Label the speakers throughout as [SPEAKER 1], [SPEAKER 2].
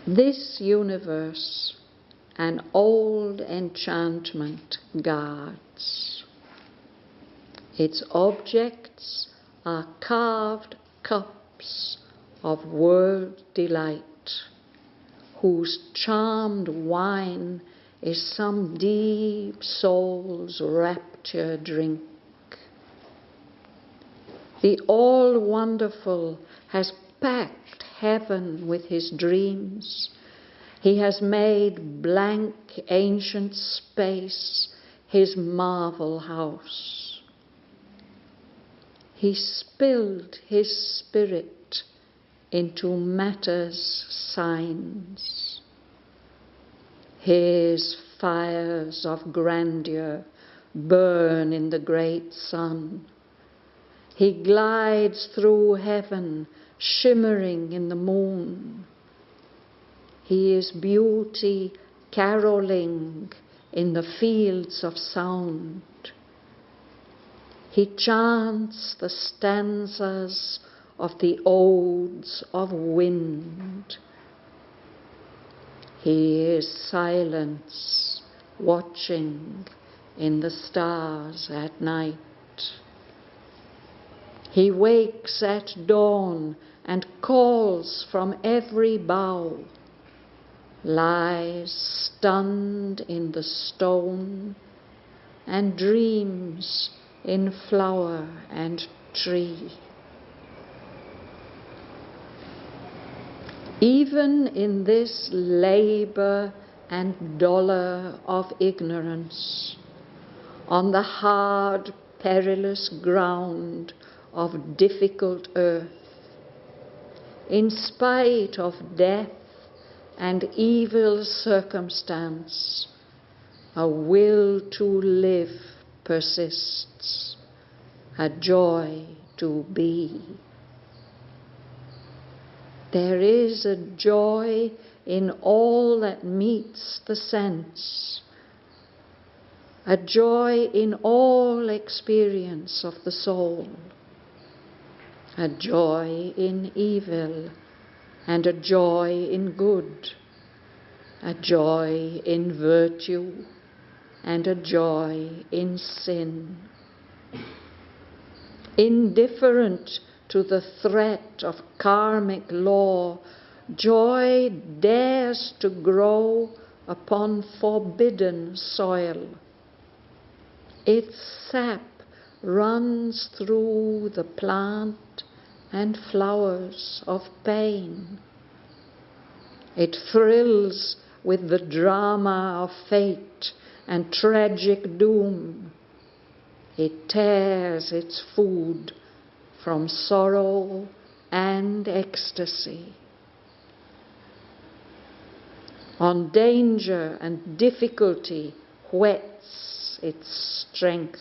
[SPEAKER 1] This universe an old enchantment guards. Its objects are carved cups of world delight, whose charmed wine is some deep soul's rapture drink. The all-wonderful has packed heaven with his dreams. He has made blank ancient space his marvel house. He spilled his spirit into matter's signs. His fires of grandeur burn in the great sun. He glides through heaven, shimmering in the moon. He is beauty caroling in the fields of sound. He chants the stanzas of the odes of wind. He is silence, watching in the stars at night. He wakes at dawn and calls from every bough, lies stunned in the stone, and dreams in flower and tree. Even in this labor and dolor of ignorance, on the hard, perilous ground of difficult earth, in spite of death and evil circumstance, a will to live persists, a joy to be. There is a joy in all that meets the sense, a joy in all experience of the soul, a joy in evil and a joy in good, a joy in virtue and a joy in sin. Indifferent to the threat of karmic law, joy dares to grow upon forbidden soil. Its sap runs through the plant and flowers of pain. It thrills with the drama of fate and tragic doom. It tears its food from sorrow and ecstasy. On danger and difficulty whets its strength.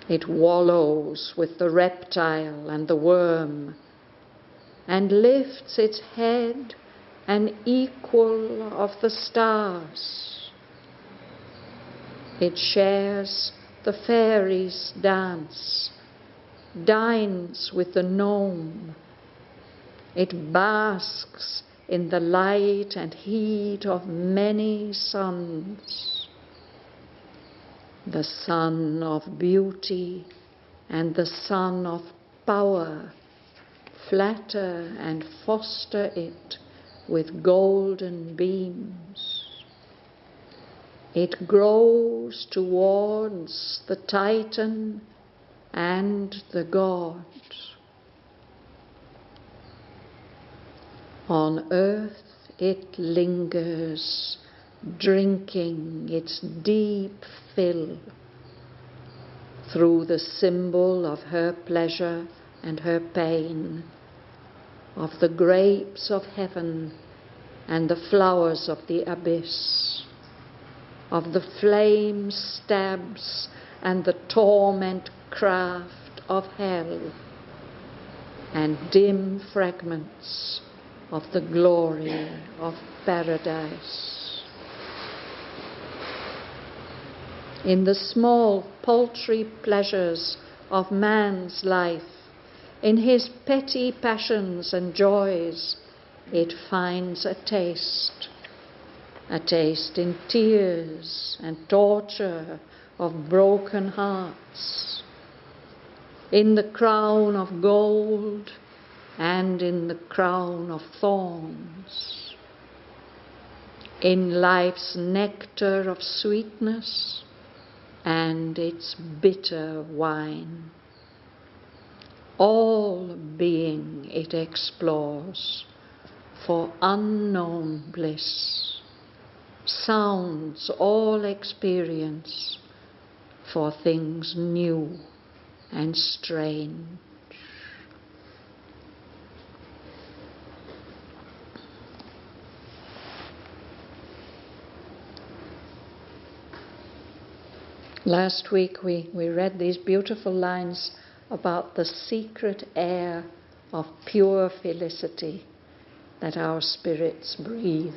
[SPEAKER 1] It wallows with the reptile and the worm, and lifts its head an equal of the stars. It shares the fairies' dance, dines with the gnome. It basks in the light and heat of many suns. The sun of beauty and the sun of power flatter and foster it with golden beams. It grows towards the Titan and the God. On earth it lingers, drinking its deep fill through the symbol of her pleasure and her pain, of the grapes of heaven and the flowers of the abyss, of the flame stabs and the torment craft of hell, and dim fragments of the glory of paradise. In the small paltry pleasures of man's life, in his petty passions and joys, it finds a taste in tears and torture of broken hearts, in the crown of gold and in the crown of thorns, in life's nectar of sweetness and its bitter wine. All being it explores for unknown bliss, sounds all experience for things new and strange. Last week we read these beautiful lines about the secret air of pure felicity that our spirits breathe,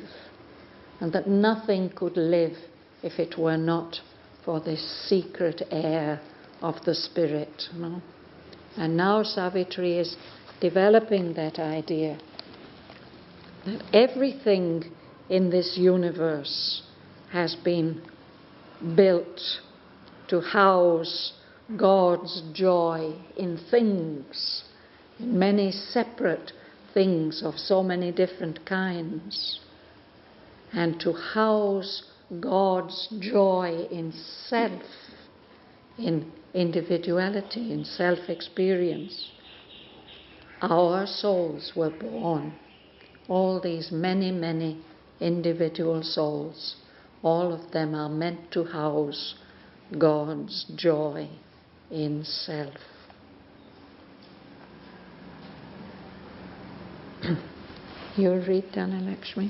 [SPEAKER 1] and that nothing could live if it were not for this secret air of the spirit. No? And now Savitri is developing that idea that everything in this universe has been built to house God's joy in things, in many separate things of so many different kinds, and to house God's joy in self, in individuality, in self-experience. Our souls were born, all these many, many individual souls, all of them are meant to house God's joy in self. You read, Dhanalakshmi.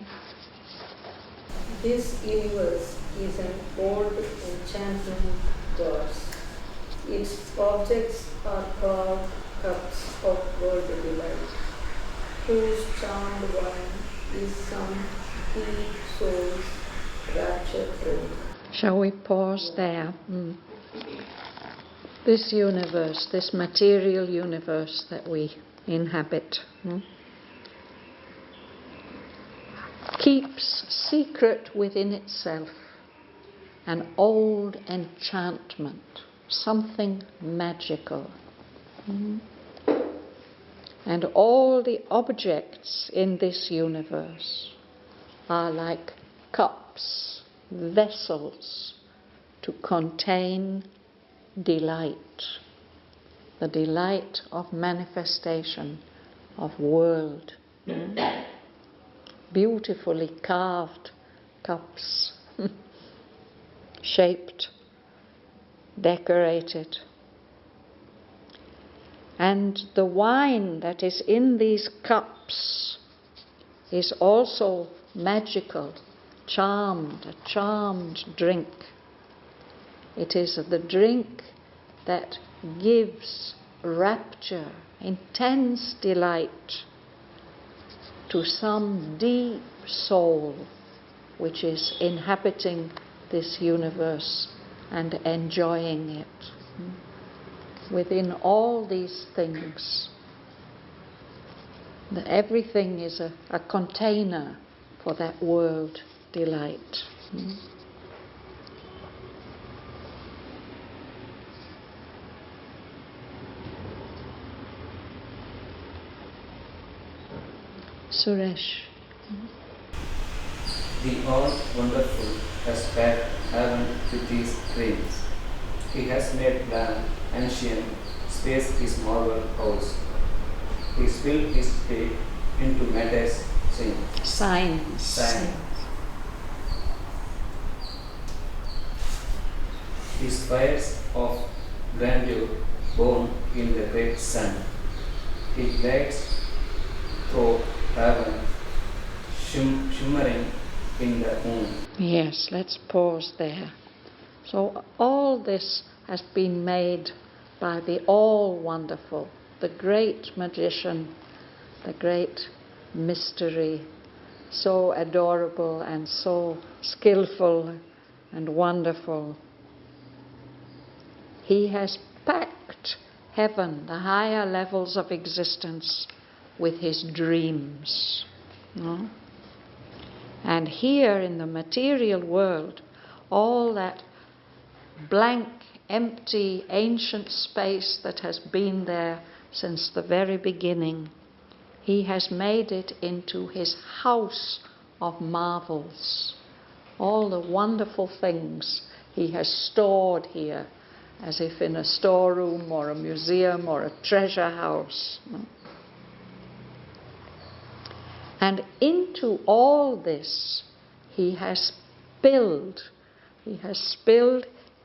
[SPEAKER 2] This universe is an old enchanting verse. Its objects are called cups of world delight, whose charmed wine is some deep soul's rapture drink.
[SPEAKER 1] Shall we pause there? This universe, this material universe that we inhabit, keeps secret within itself an old enchantment, something magical. And all the objects in this universe are like cups, vessels to contain delight, the delight of manifestation, of world. Beautifully carved cups, shaped, decorated. And the wine that is in these cups is also magical, charmed, a charmed drink. It is the drink that gives rapture, intense delight to some deep soul which is inhabiting this universe and enjoying it. Within all these things, everything is a container for that world delight. Suresh.
[SPEAKER 3] The all-wonderful has packed heaven with his dreams. He has made land ancient, space his marble house. He filled his feet into matter's signs. His fires of grandeur born in the great sun. He glides through heaven, shimmering in the moon.
[SPEAKER 1] Yes, let's pause there. So all this has been made by the all-wonderful, the great magician, the great mystery, so adorable and so skillful and wonderful. He has packed heaven, the higher levels of existence, with his dreams. No? And here in the material world, all that blank, empty, ancient space that has been there since the very beginning, he has made it into his house of marvels. All the wonderful things he has stored here, as if in a storeroom or a museum or a treasure house. And into all this he has spilled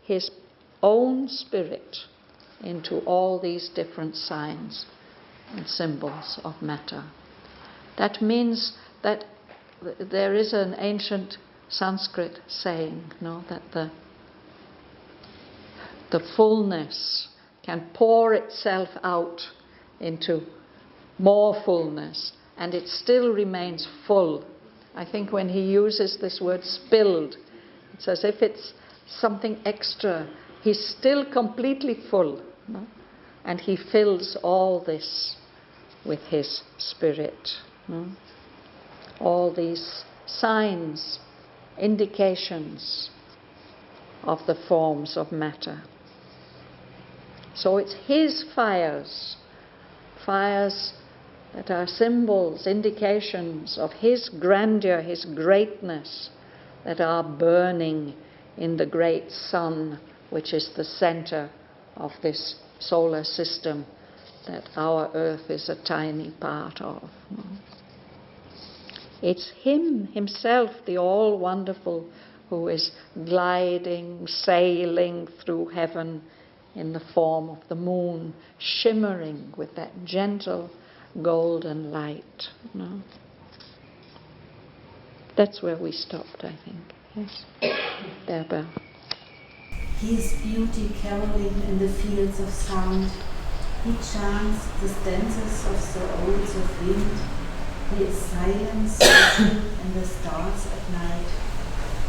[SPEAKER 1] his own spirit into all these different signs and symbols of matter. That means that there is an ancient Sanskrit saying, that the fullness can pour itself out into more fullness, and it still remains full. I think when he uses this word spilled, it's as if it's something extra. He's still completely full, and he fills all this with his spirit. All these signs, indications of the forms of matter. So it's his fires that are symbols, indications of his grandeur, his greatness, that are burning in the great sun, which is the center of this solar system that our earth is a tiny part of. It's him himself, the all-wonderful, who is gliding, sailing through heaven in the form of the moon, shimmering with that gentle golden light. That's where we stopped, I think. Yes. There, Belle.
[SPEAKER 4] He is beauty caroling in the fields of sound. He chants the stanzas of the odes of wind. He is silence in the stars at night.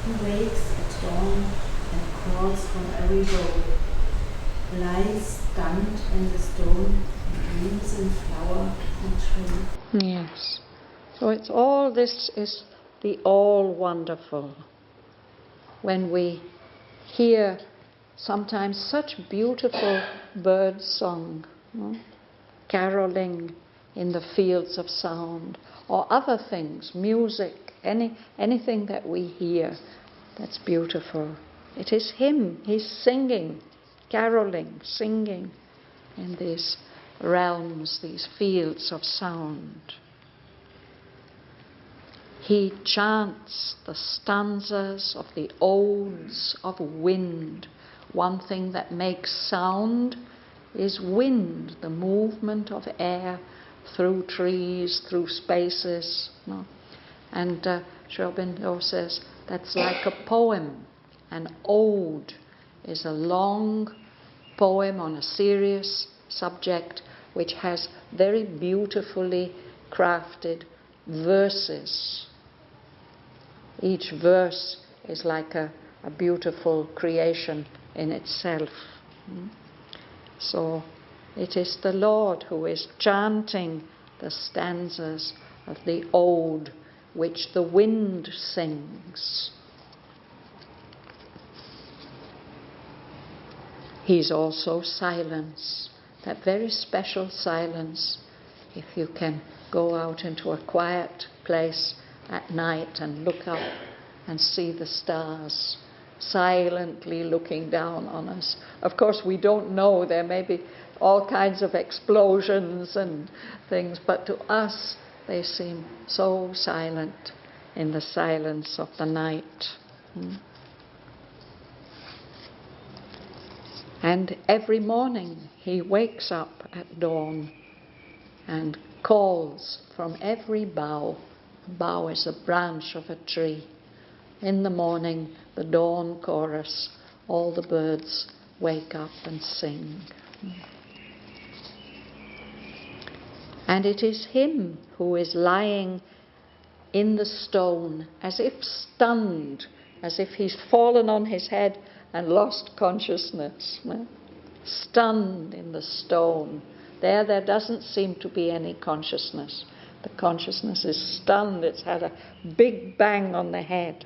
[SPEAKER 4] He wakes at dawn and calls from every bowl. Lies stunned in the stone, and leaves in flower and tree.
[SPEAKER 1] Yes. So it's all this is the all-wonderful. When we hear sometimes such beautiful bird song, caroling in the fields of sound, or other things, music, anything that we hear that's beautiful. It is him. He's singing, caroling, singing in these realms, these fields of sound. He chants the stanzas of the odes of wind. One thing that makes sound is wind, the movement of air through trees, through spaces. And Aurobindo says that's like a poem. An ode is a long poem on a serious subject which has very beautifully crafted verses. Each verse is like a beautiful creation in itself. So it is the Lord who is chanting the stanzas of the ode which the wind sings. He's also silence, that very special silence. If you can go out into a quiet place at night and look up and see the stars silently looking down on us. Of course, we don't know, there may be all kinds of explosions and things, but to us they seem so silent in the silence of the night. And every morning he wakes up at dawn and calls from every bough. A bough is a branch of a tree. In the morning, the dawn chorus, all the birds wake up and sing. And it is him who is lying in the stone, as if stunned, as if he's fallen on his head and lost consciousness. Stunned in the stone. There doesn't seem to be any consciousness. The consciousness is stunned, it's had a big bang on the head.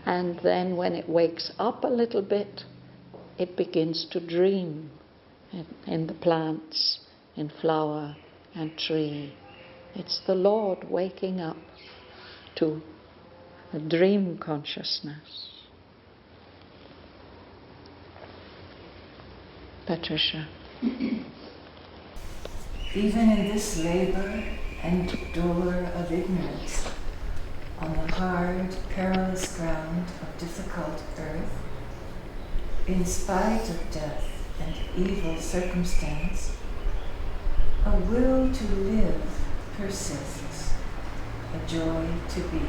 [SPEAKER 1] And then when it wakes up a little bit, it begins to dream in the plants, in flower and tree. It's the Lord waking up to a dream consciousness. Patricia.
[SPEAKER 4] Even in this labor and door of ignorance, on the hard, perilous ground of difficult earth, in spite of death and evil circumstance, a will to live persists, a joy to be.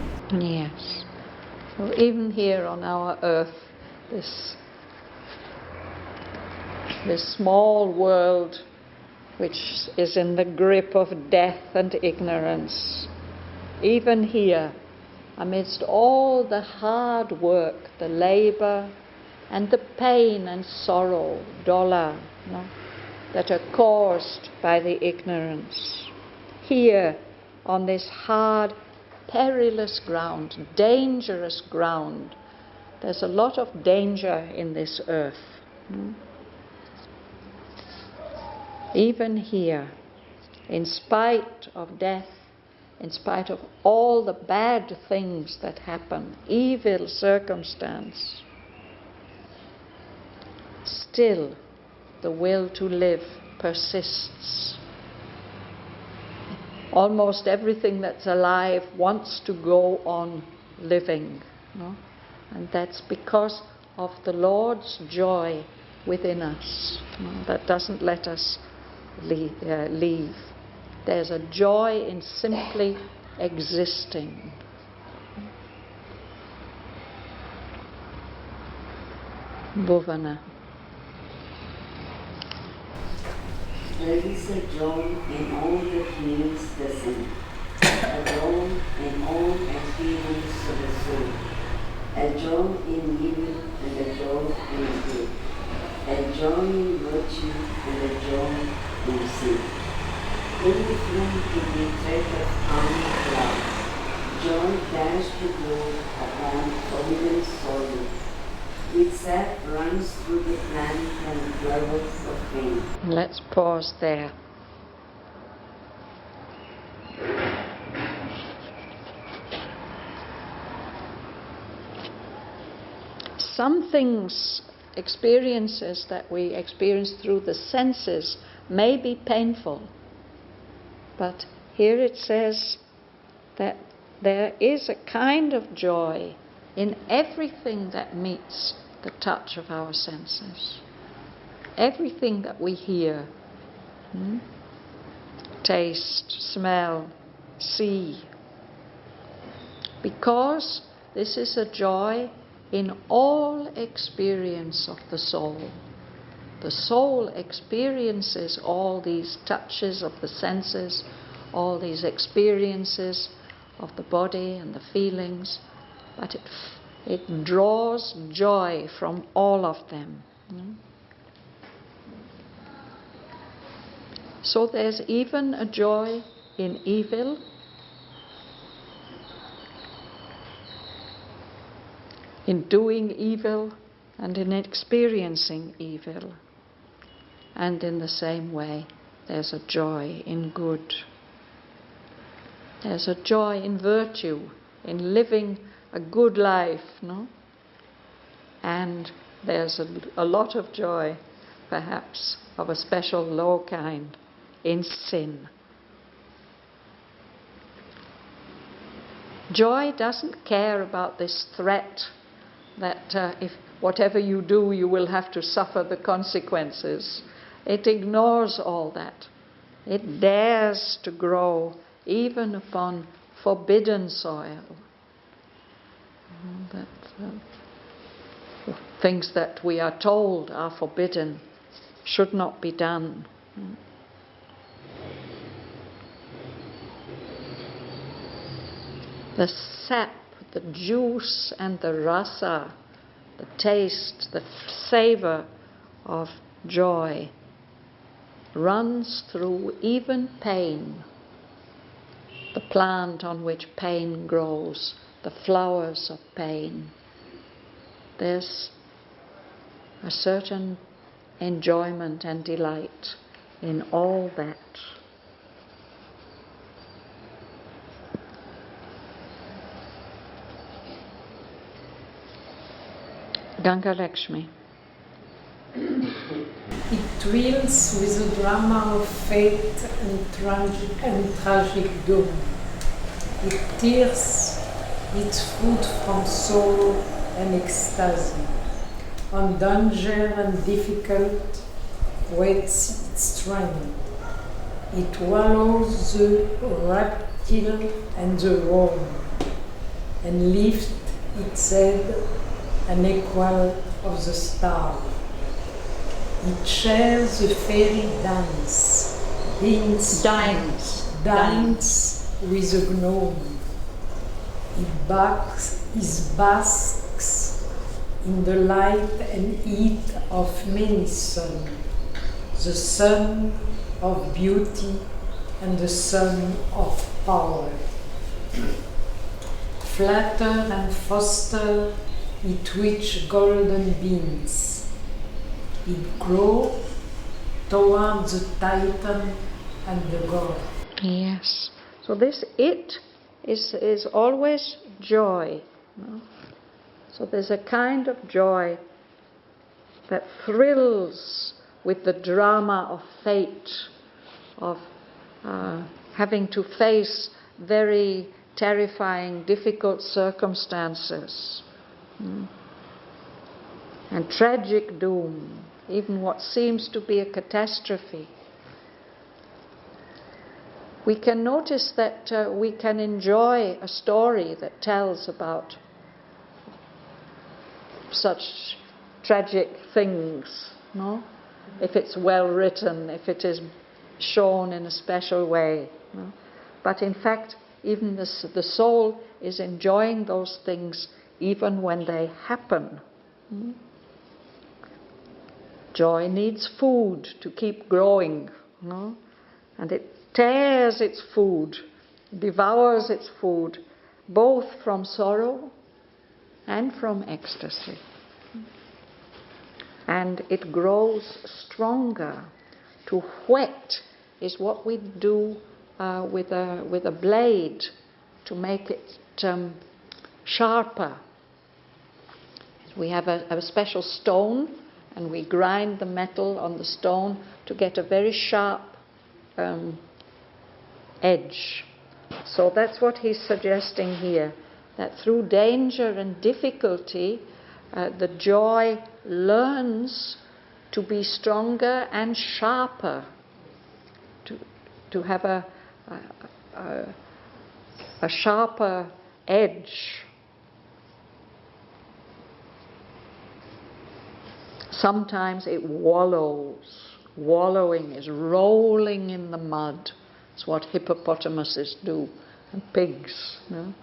[SPEAKER 1] Yes. So even here on our earth, this small world which is in the grip of death and ignorance, even here, amidst all the hard work, the labor, and the pain and sorrow, dola, that are caused by the ignorance, here on this hard, perilous ground, dangerous ground, there's a lot of danger in this earth. Even here, in spite of death, in spite of all the bad things that happen, evil circumstance, still the will to live persists. Almost everything that's alive wants to go on living, and that's because of the Lord's joy within us, that doesn't let us leave. There's a joy in simply existing. Bhavana.
[SPEAKER 5] There is a joy in all that heals the sin, a joy in all experience of the soul, a joy in evil and a joy in good, a joy in virtue and a joy in sin. Indifferent to the threat of harmful love, joy dashed to glow upon forbidden sorrow. Its sap runs through the plant and flowers of pain.
[SPEAKER 1] Let's pause there. Some things, experiences that we experience through the senses may be painful, but here it says that there is a kind of joy in everything that meets the touch of our senses. Everything that we hear, taste, smell, see. Because this is a joy in all experience of the soul. The soul experiences all these touches of the senses, all these experiences of the body and the feelings, but it draws joy from all of them. So there's even a joy in evil, in doing evil and in experiencing evil. And in the same way, there's a joy in good. There's a joy in virtue, in living a good life, And there's a lot of joy, perhaps, of a special low kind, in sin. Joy doesn't care about this threat that if whatever you do, you will have to suffer the consequences. It ignores all that. It dares to grow even upon forbidden soil. Things that we are told are forbidden should not be done. The sap, the juice and the rasa, the taste, the savor of joy runs through even pain. The plant on which pain grows, the flowers of pain. There's a certain enjoyment and delight in all that. Ganga Lakshmi.
[SPEAKER 6] It thrills with the drama of fate and tragic doom. It tears its food from sorrow and ecstasy. On danger and difficult waits its strength. It wallows the reptile and the worm, and lifts its head unequal of the star. It shares the fairy dance, dance with the gnome. It basks in the light and heat of many suns, the sun of beauty and the sun of power. Flatter and foster it rich golden beams. It grows towards the Titan and the God.
[SPEAKER 1] Yes. So this it is always joy. No? So there's a kind of joy that thrills with the drama of fate, of having to face very terrifying, difficult circumstances. And tragic doom, even what seems to be a catastrophe. We can notice that we can enjoy a story that tells about such tragic things, no? If it's well written, if it is shown in a special way. No? But in fact, even the soul is enjoying those things even when they happen. Joy needs food to keep growing, no? And it tears its food, devours its food, both from sorrow and from ecstasy. And it grows stronger. To whet is what we do with a blade to make it sharper. We have a special stone, and we grind the metal on the stone to get a very sharp edge. So that's what he's suggesting here, that through danger and difficulty, the joy learns to be stronger and sharper, to have a sharper edge. Sometimes it wallows. Wallowing is rolling in the mud. It's what hippopotamuses do, and pigs. No?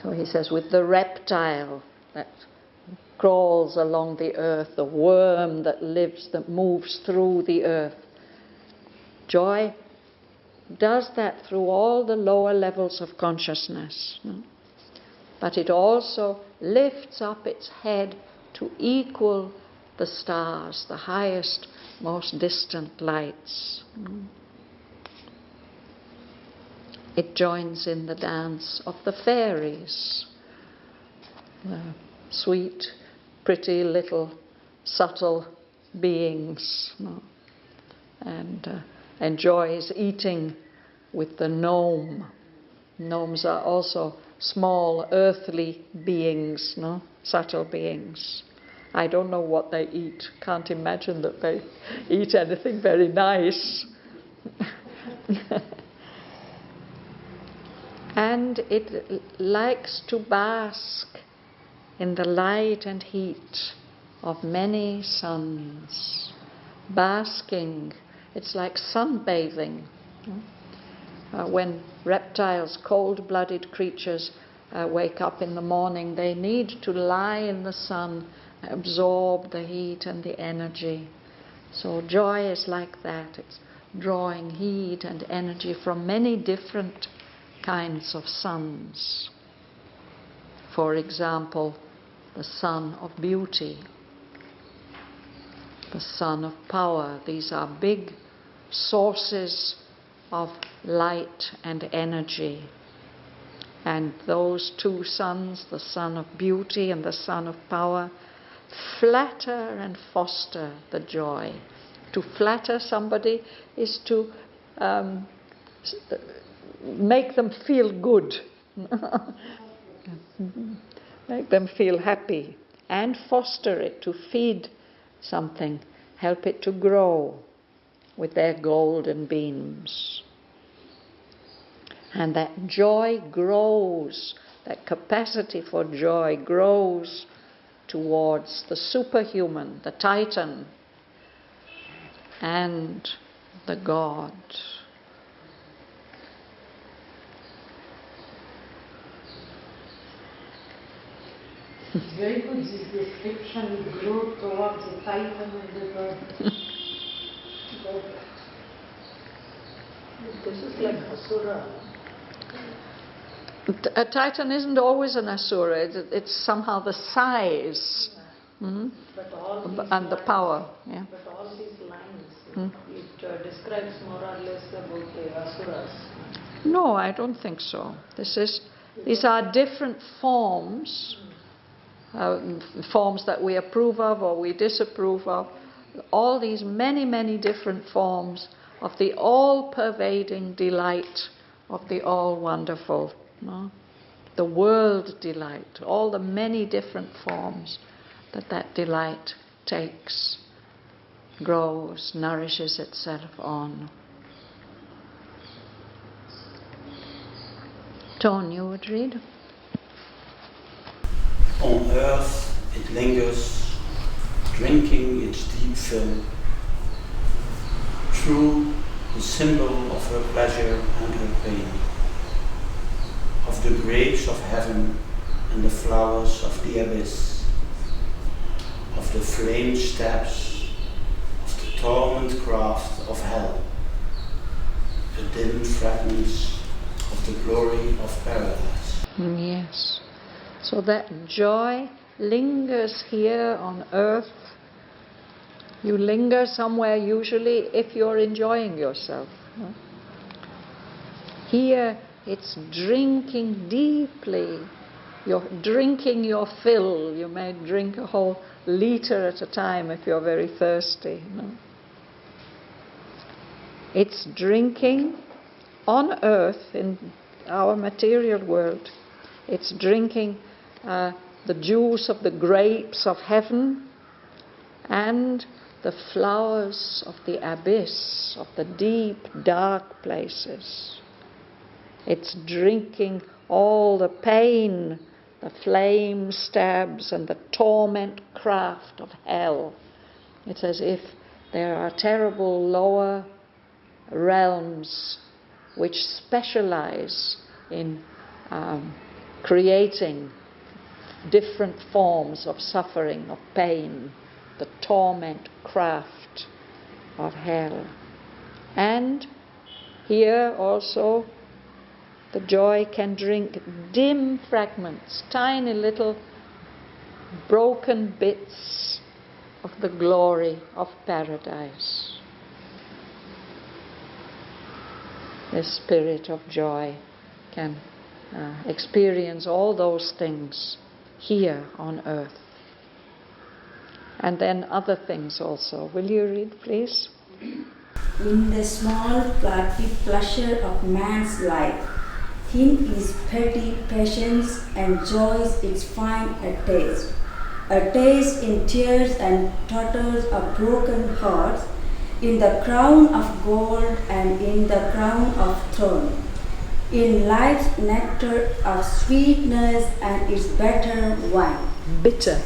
[SPEAKER 1] So he says, with the reptile that crawls along the earth, the worm that lives, that moves through the earth. Joy does that through all the lower levels of consciousness. No? But it also lifts up its head to equal the stars, the highest, most distant lights. It joins in the dance of the fairies, the sweet, pretty little, subtle beings, and enjoys eating with the gnome. Gnomes are also small, earthly beings, subtle beings. I don't know what they eat. Can't imagine that they eat anything very nice. And it likes to bask in the light and heat of many suns. Basking, it's like sunbathing. When reptiles, cold-blooded creatures, wake up in the morning, they need to lie in the sun, absorb the heat and the energy. So joy is like that. It's drawing heat and energy from many different kinds of suns. For example, the sun of beauty, the sun of power. These are big sources of light and energy. And those two suns, the sun of beauty and the sun of power, flatter and foster the joy. To flatter somebody is to make them feel good, make them feel happy, and foster it, to feed something, help it to grow with their golden beams. And that joy grows, that capacity for joy grows towards the superhuman, the Titan, and the God.
[SPEAKER 6] It's very good, this description. It grew towards the Titan and the God.
[SPEAKER 2] This is like Asura.
[SPEAKER 1] A Titan isn't always an Asura. It's somehow the size
[SPEAKER 2] But all these
[SPEAKER 1] and the
[SPEAKER 2] lines,
[SPEAKER 1] power. Yeah.
[SPEAKER 2] But all these lines, it describes more or less about the Asuras.
[SPEAKER 1] No, I don't think so. These are different forms, forms that we approve of or we disapprove of. All these many, many different forms of the all-pervading delight of the all-wonderful, no? The world delight, all the many different forms that delight takes, grows, nourishes itself on. Ton, you would read?
[SPEAKER 7] On earth it lingers, drinking its deep fill, true the symbol of her pleasure and her pain, of the grapes of heaven and the flowers of the abyss, of the flame stabs, of the torment craft of hell, the dim fragments of the glory of paradise.
[SPEAKER 1] Yes. So that joy lingers here on earth. You linger somewhere usually if you're enjoying yourself. No? Here it's drinking deeply. You're drinking your fill. You may drink a whole liter at a time if you're very thirsty. No? It's drinking on earth in our material world. It's drinking the juice of the grapes of heaven and the flowers of the abyss, of the deep, dark places. It's drinking all the pain, the flame stabs and the torment craft of hell. It's as if there are terrible lower realms which specialize in creating different forms of suffering, of pain, the torment craft of hell. And here also the joy can drink dim fragments, tiny little broken bits of the glory of paradise. The spirit of joy can experience all those things here on earth. And then other things also. Will you read, please?
[SPEAKER 5] In the small pleasure of man's life, in his petty passions and joys it's find a taste in tears and totters of broken hearts, in the crown of gold and in the crown of thorn, in life's nectar of sweetness and its better wine.
[SPEAKER 1] Bitter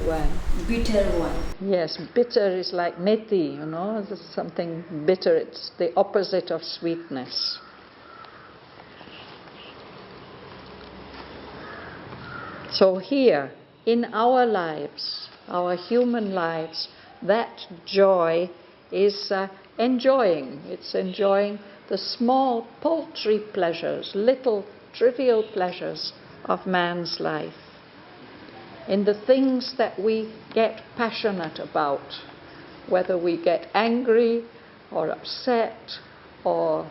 [SPEAKER 1] wine.
[SPEAKER 5] Bitter wine.
[SPEAKER 1] Yes, bitter is like meti, it's something bitter. It's the opposite of sweetness. So here, in our lives, our human lives, that joy is enjoying. It's enjoying the small paltry pleasures, little trivial pleasures of man's life. In the things that we get passionate about, whether we get angry or upset or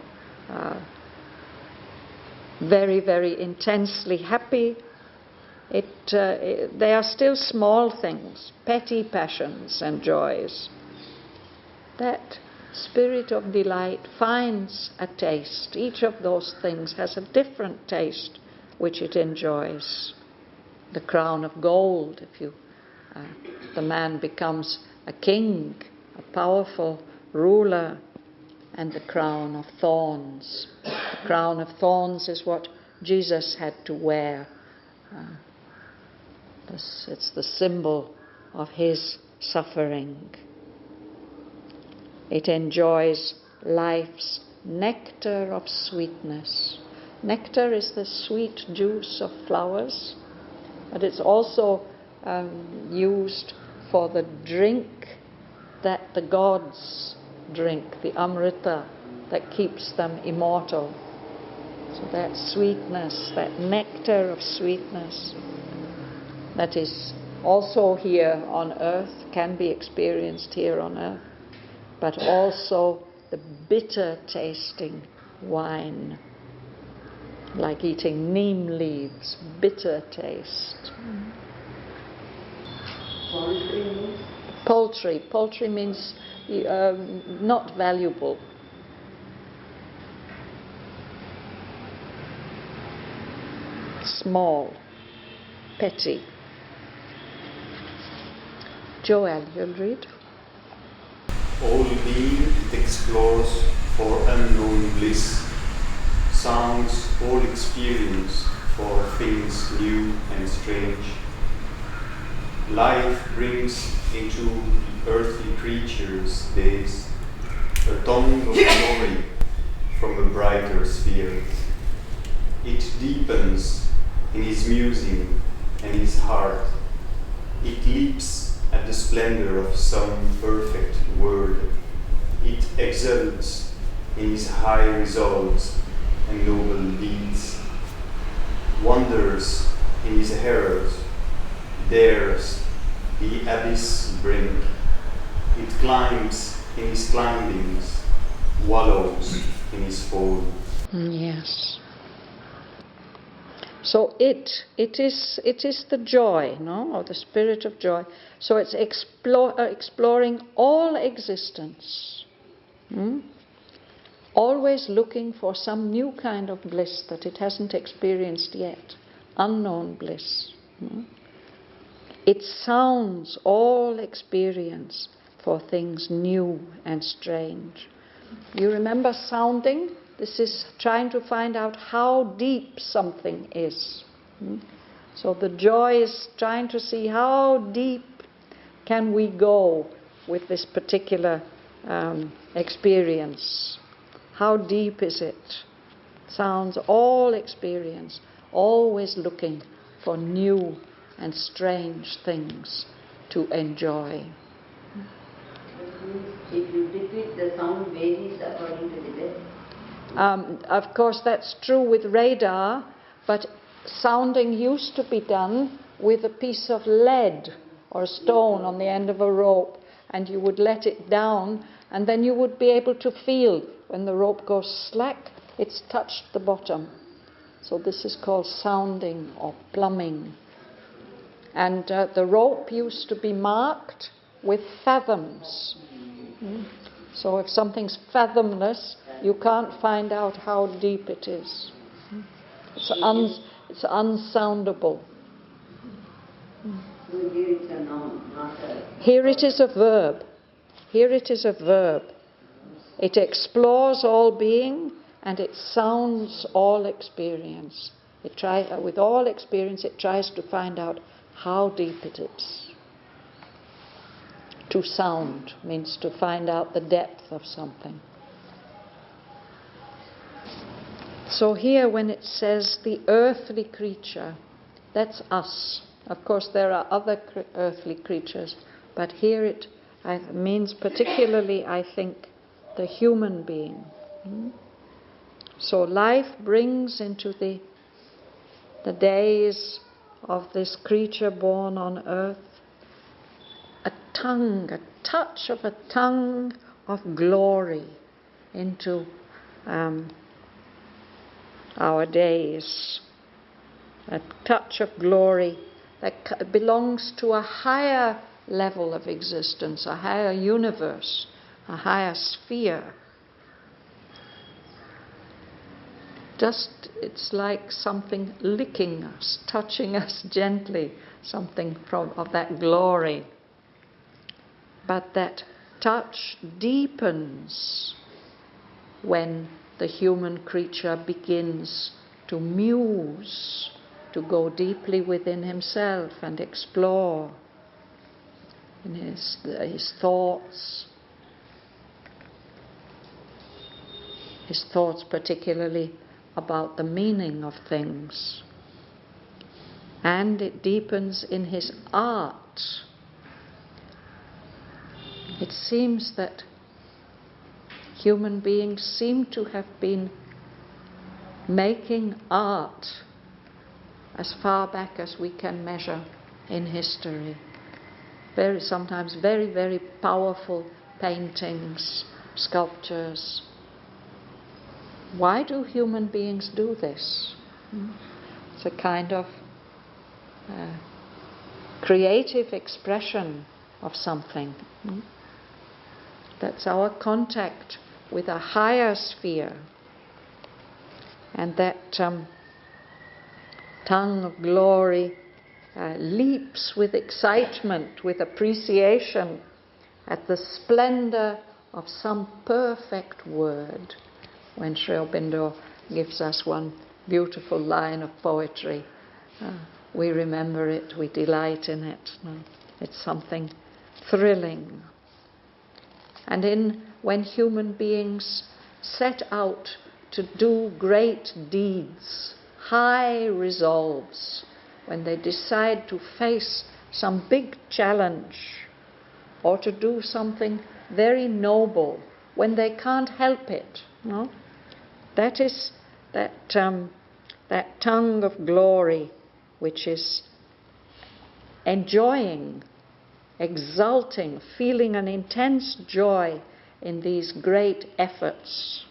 [SPEAKER 1] very, very intensely happy, they are still small things, petty passions and joys. That spirit of delight finds a taste. Each of those things has a different taste which it enjoys. The crown of gold, if the man becomes a king, a powerful ruler, and the crown of thorns. The crown of thorns is what Jesus had to wear. It's the symbol of his suffering. It enjoys life's nectar of sweetness. Nectar is the sweet juice of flowers, but it's also used for the drink that the gods drink, the amrita that keeps them immortal. So that sweetness, that nectar of sweetness, that is also here on earth, can be experienced here on earth, but also the bitter tasting wine, like eating neem leaves, bitter taste. Poultry. Poultry means not valuable. Small, petty. Joel, you'll read.
[SPEAKER 8] All being it explores for unknown bliss, sounds all experience for things new and strange. Life brings into the earthly creature's days a tongue of glory from a brighter sphere. It deepens in his musing and his heart. It leaps at the splendor of some perfect word. It exults in his high resolves and noble deeds. Wonders in his errors, dares the abyss brink. It climbs in his climbings, wallows in his fall.
[SPEAKER 1] Yes. So it is the joy, no, or the spirit of joy. So it's exploring all existence, always looking for some new kind of bliss that it hasn't experienced yet, unknown bliss. It sounds all experience for things new and strange. You remember sounding? This is trying to find out how deep something is. So the joy is trying to see how deep can we go with this particular experience. How deep is it? Sounds all experience, always looking for new and strange things to enjoy.
[SPEAKER 5] If you repeat, the sound varies according to the depth.
[SPEAKER 1] Of course, that's true with radar, but sounding used to be done with a piece of lead or a stone on the end of a rope, and you would let it down, and then you would be able to feel when the rope goes slack, it's touched the bottom. So this is called sounding or plumbing. And the rope used to be marked with fathoms. So if something's fathomless, you can't find out how deep it is. It's unsoundable.
[SPEAKER 5] Here it's a noun, not a...
[SPEAKER 1] Here it is a verb. Here it is a verb. It explores all being and it sounds all experience. With all experience, it tries to find out how deep it is. To sound means to find out the depth of something. So here when it says the earthly creature, that's us. Of course there are other earthly creatures, but here it means particularly, I think, the human being. So life brings into the days of this creature born on earth a touch of a tongue of glory into our days. A touch of glory that belongs to a higher level of existence, a higher universe, a higher sphere. It's like something licking us, touching us gently, something of that glory. But that touch deepens when the human creature begins to muse, to go deeply within himself and explore in his thoughts. His thoughts particularly about the meaning of things. And it deepens in his art. It seems that human beings seem to have been making art as far back as we can measure in history. Sometimes very, very powerful paintings, sculptures. Why do human beings do this? It's a kind of creative expression of something. That's our contact with a higher sphere. And that tongue of glory leaps with excitement, with appreciation at the splendor of some perfect word. When Aurobindo gives us one beautiful line of poetry, we remember it, we delight in it. It's something thrilling. And when human beings set out to do great deeds, high resolves, when they decide to face some big challenge or to do something very noble, when they can't help it, that is that tongue of glory which is enjoying, exulting, feeling an intense joy in these great efforts.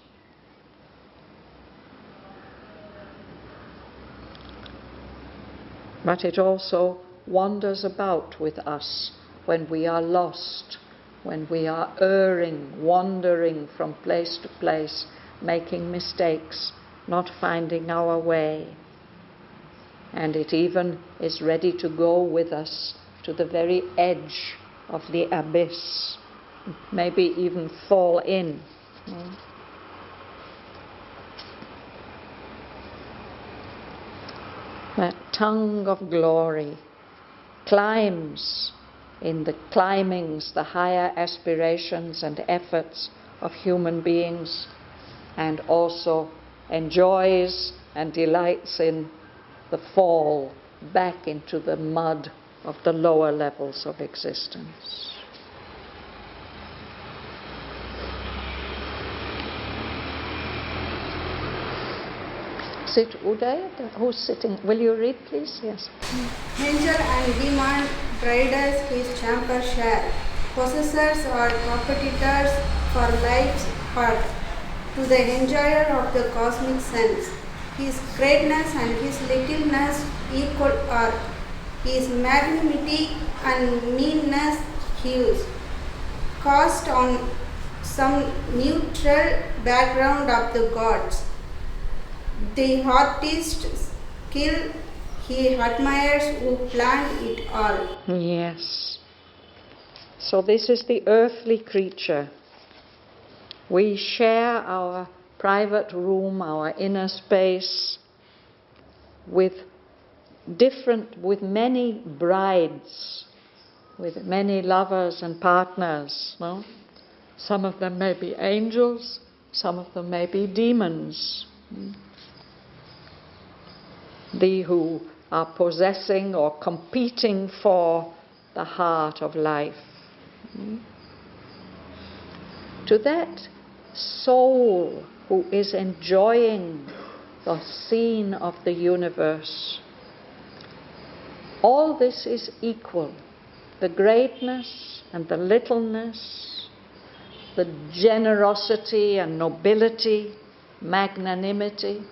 [SPEAKER 1] But it also wanders about with us when we are lost, when we are erring, wandering from place to place, making mistakes, not finding our way. And it even is ready to go with us to the very edge of the abyss, maybe even fall in. That tongue of glory climbs in the climbings, the higher aspirations and efforts of human beings, and also enjoys and delights in the fall back into the mud of the lower levels of existence. Sit Uday, who's sitting? Will you read, please? Yes.
[SPEAKER 9] Angel and demon bridles his chamber share. Possessors or competitors for life's part. To the enjoyer of the cosmic sense, his greatness and his littleness equal are. His magnanimity and meanness hues. Cast on some neutral background of the gods. The artist's skill he admires who planned it all.
[SPEAKER 1] Yes. So this is the earthly creature. We share our private room, our inner space, with many brides, with many lovers and partners. No? Some of them may be angels, some of them may be demons. They who are possessing or competing for the heart of life. to that soul who is enjoying the scene of the universe. All this is equal. The greatness and the littleness, the generosity and nobility, magnanimity,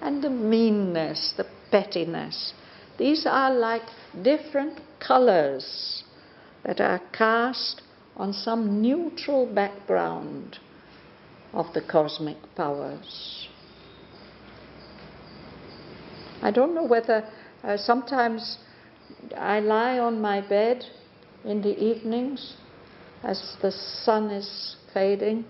[SPEAKER 1] and the meanness, the pettiness. These are like different colors that are cast on some neutral background of the cosmic powers. I don't know whether sometimes I lie on my bed in the evenings as the sun is fading,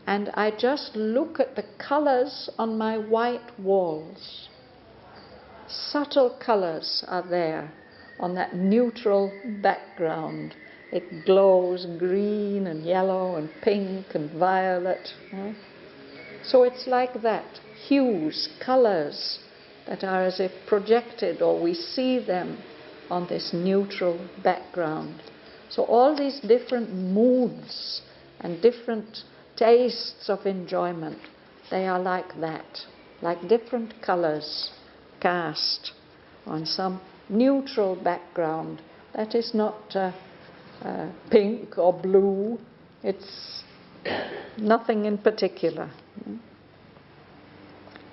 [SPEAKER 1] and I just look at the colors on my white walls. Subtle colors are there on that neutral background. It glows green and yellow and pink and violet. So it's like that, hues, colors that are as if projected, or we see them on this neutral background. So all these different moods and different tastes of enjoyment, they are like that, like different colors cast on some neutral background that is not pink or blue. It's nothing in particular.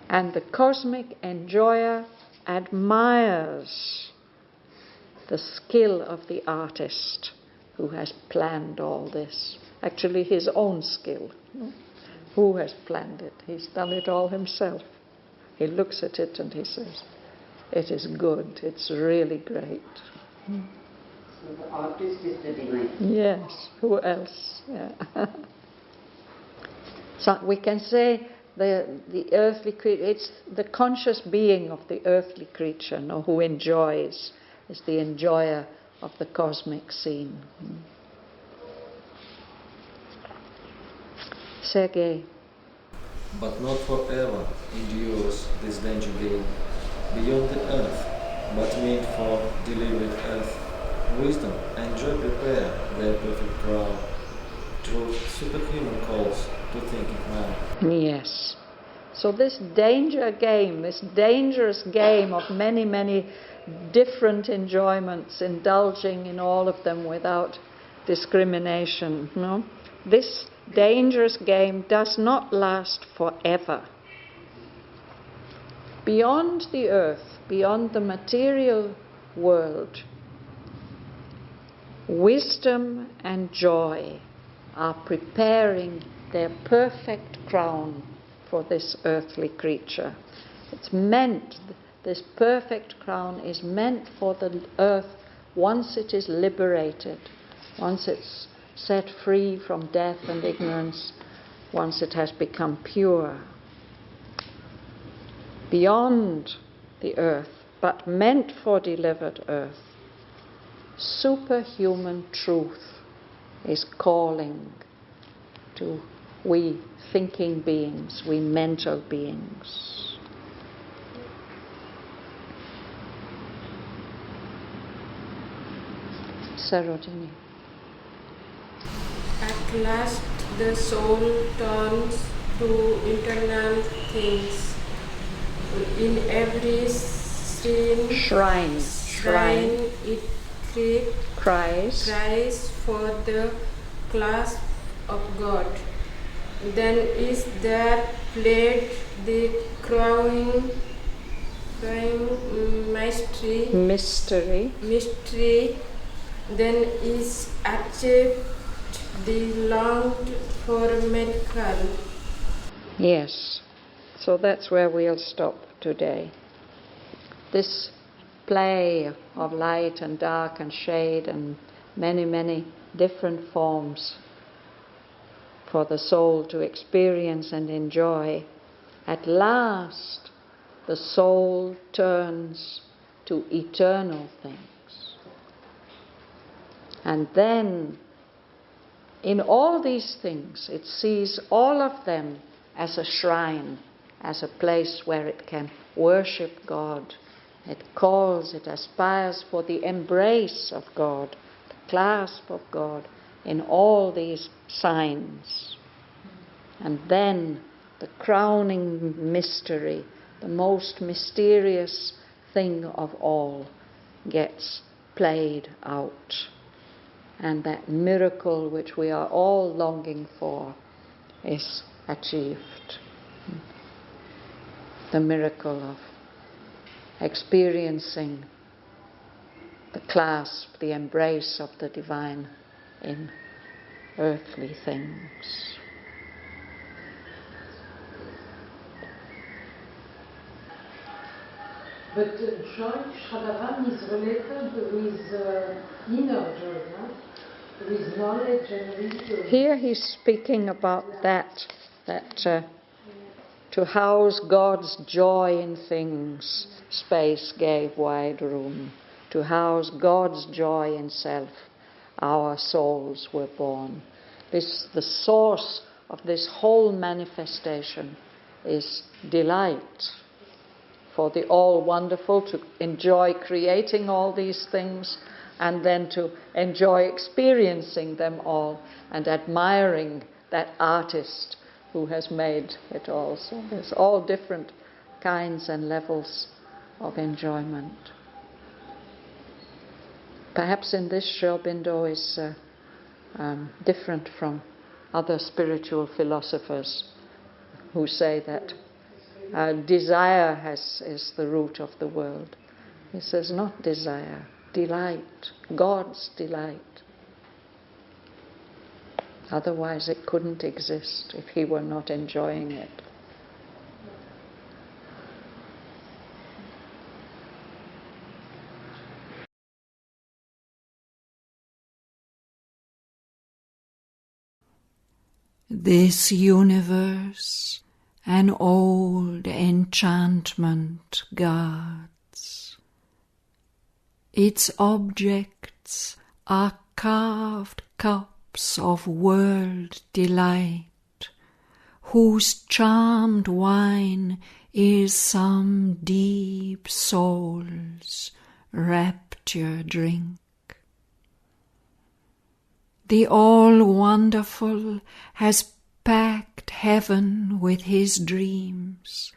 [SPEAKER 1] And the cosmic enjoyer admires the skill of the artist who has planned all this. Actually, his own skill. Who has planned it? He's done it all himself. He looks at it and he says, it is good, it's really great.
[SPEAKER 5] So the artist is the divine.
[SPEAKER 1] Yes, who else? Yeah. So we can say the earthly creature, it's the conscious being of the earthly creature, who enjoys, is the enjoyer of the cosmic scene. Sergei.
[SPEAKER 10] But not forever endures this danger game, beyond the earth, but made for deliberate earth. Wisdom and joy prepare their perfect crown, through superhuman calls to thinking man.
[SPEAKER 1] Yes. So this danger game, this dangerous game of many, many different enjoyments, indulging in all of them without discrimination, this dangerous game does not last forever. Beyond the earth, beyond the material world, wisdom and joy are preparing their perfect crown for this earthly creature. It's meant, this perfect crown is meant for the earth once it is liberated, once it's set free from death and ignorance, once it has become pure. Beyond the earth, but meant for delivered earth, superhuman truth is calling to we thinking beings, we mental beings. Sarojini.
[SPEAKER 11] At last the soul turns to internal things. In every shrine it cries for the clasp of God. Then is there played the crowning mystery. Then is achieved the longed for miracle.
[SPEAKER 1] Yes, so that's where we'll stop today. This play of light and dark and shade and many, many different forms for the soul to experience and enjoy, at last the soul turns to eternal things. And then, in all these things, it sees all of them as a shrine, as a place where it can worship God. It calls, it aspires for the embrace of God, the clasp of God in all these signs. And then the crowning mystery, the most mysterious thing of all, gets played out. And that miracle which we are all longing for is achieved. The miracle of experiencing the clasp, the embrace of the divine in earthly things.
[SPEAKER 6] But joy, Shraddhavan, is related with inner joy, no? With knowledge and wisdom.
[SPEAKER 1] Here he's speaking about that to house God's joy in things, space gave wide room. To house God's joy in self, our souls were born. The source of this whole manifestation is delight. For the all-wonderful to enjoy creating all these things, and then to enjoy experiencing them all and admiring that artist who has made it all. So there's all different kinds and levels of enjoyment. Perhaps in this Aurobindo is different from other spiritual philosophers who say that desire is the root of the world. He says not desire, delight, God's delight. Otherwise it couldn't exist if he were not enjoying it.
[SPEAKER 12] This universe an old enchantment guards. Its objects are carved cups of world delight, whose charmed wine is some deep soul's rapture drink. The all-wonderful has packed heaven with his dreams.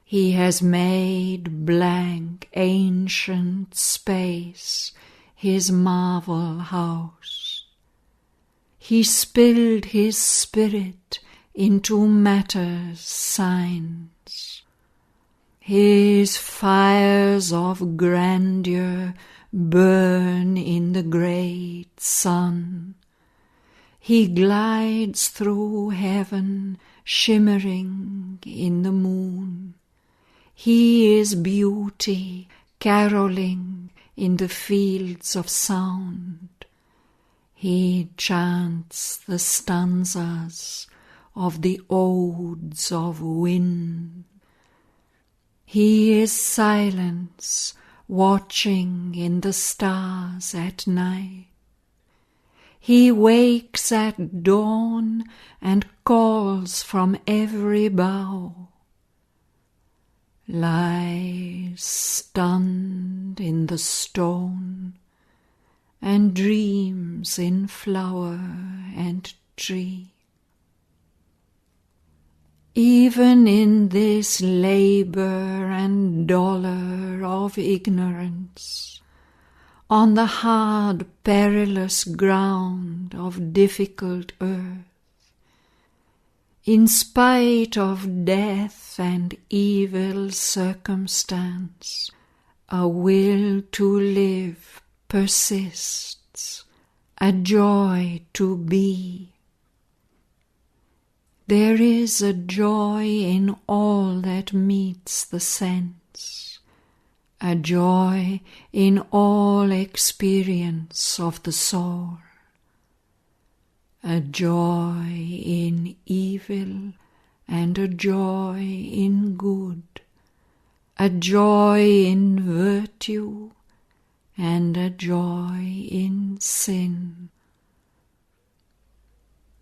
[SPEAKER 12] He has made blank ancient space his marvel house. He spilled his spirit into matter's signs. His fires of grandeur burn in the great sun. He glides through heaven, shimmering in the moon. He is beauty, caroling in the fields of sound. He chants the stanzas of the odes of wind. He is silence, watching in the stars at night. He wakes at dawn and calls from every bough, lies stunned in the stone, and dreams in flower and tree. Even in this labor and dolor of ignorance, on the hard, perilous ground of difficult earth, in spite of death and evil circumstance, a will to live persists, a joy to be. There is a joy in all that meets the sense, a joy in all experience of the soul, a joy in evil and a joy in good, a joy in virtue and a joy in sin.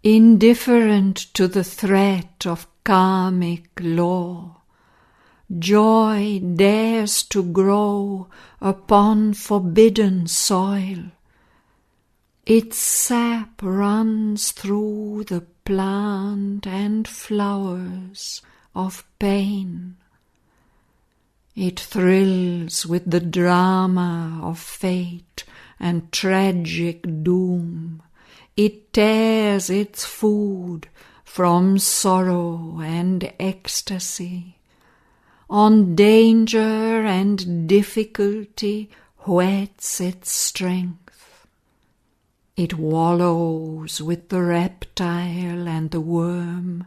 [SPEAKER 12] Indifferent to the threat of karmic law, joy dares to grow upon forbidden soil. Its sap runs through the plant and flowers of pain. It thrills with the drama of fate and tragic doom. It tears its food from sorrow and ecstasy. On danger and difficulty whets its strength. It wallows with the reptile and the worm,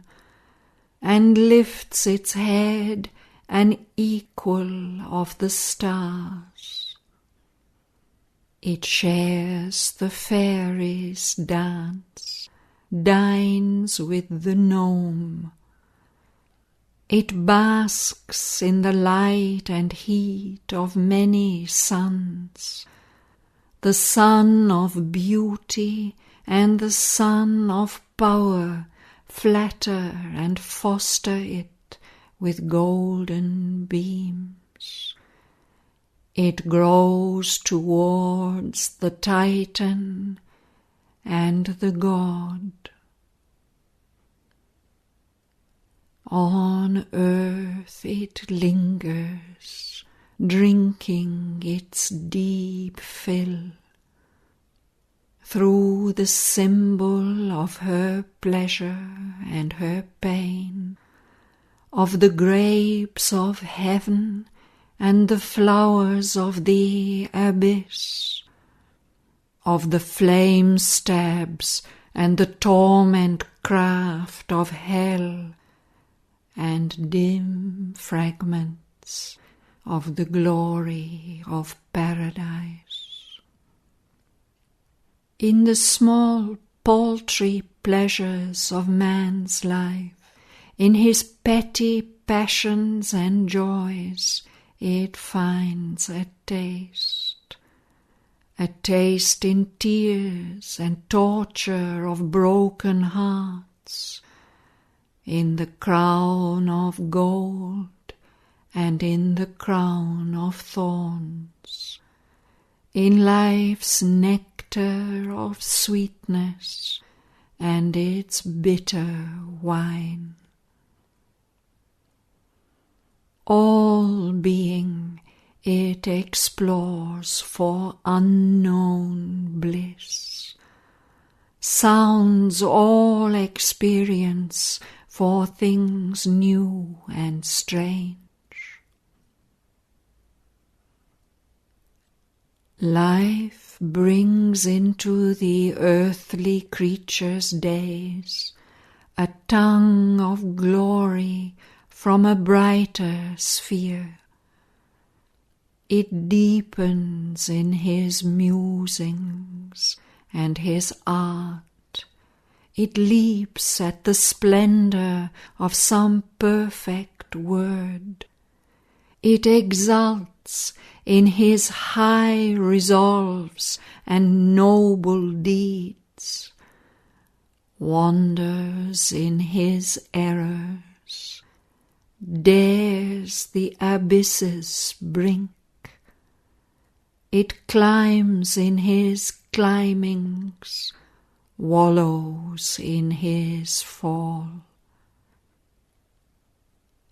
[SPEAKER 12] and lifts its head an equal of the stars. It shares the fairies' dance, dines with the gnome. It basks in the light and heat of many suns, the sun of beauty and the sun of power flatter and foster it with golden beams. It grows towards the Titan and the God. On earth it lingers, drinking its deep fill. Through the symbol of her pleasure and her pain, of the grapes of heaven and the flowers of the abyss, of the flame stabs and the torment craft of hell, and dim fragments of the glory of paradise. In the small paltry pleasures of man's life, in his petty passions and joys, it finds a taste in tears and torture of broken hearts, in the crown of gold and in the crown of thorns, in life's nectar of sweetness and its bitter wine. All being it explores for unknown bliss, sounds all experience for things new and strange. Life brings into the earthly creature's days a tongue of glory from a brighter sphere. It deepens in his musings and his art. It leaps at the splendor of some perfect word. It exults in his high resolves and noble deeds, wanders in his errors, dares the abyss's brink. It climbs in his climbings, wallows in his fall.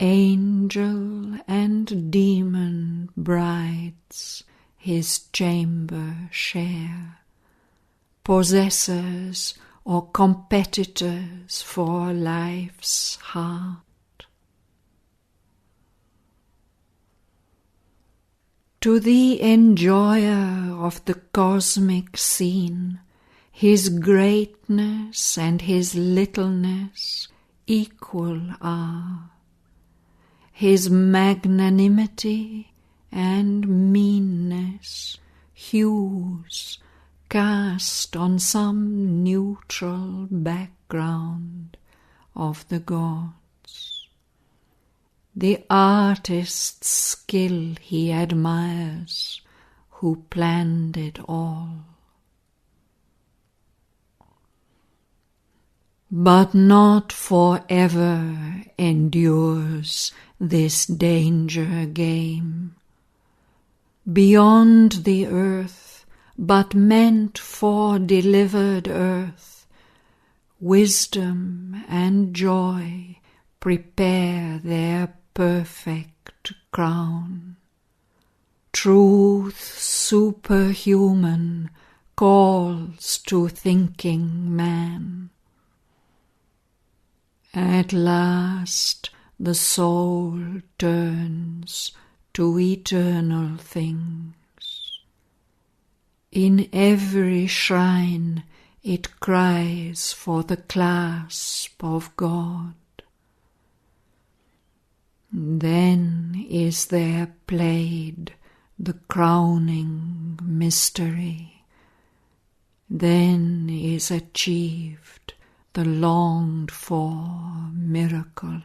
[SPEAKER 12] Angel and demon brides his chamber share, possessors or competitors for life's heart. To the enjoyer of the cosmic scene, his greatness and his littleness equal are. His magnanimity and meanness, hues cast on some neutral background of the gods. The artist's skill he admires, who planned it all. But not forever endures this danger game. Beyond the earth, but meant for delivered earth, wisdom and joy prepare their perfect crown. Truth superhuman calls to thinking man. At last the soul turns to eternal things. In every shrine it cries for the clasp of God. Then is there played the crowning mystery. Then is achieved the longed-for miracle.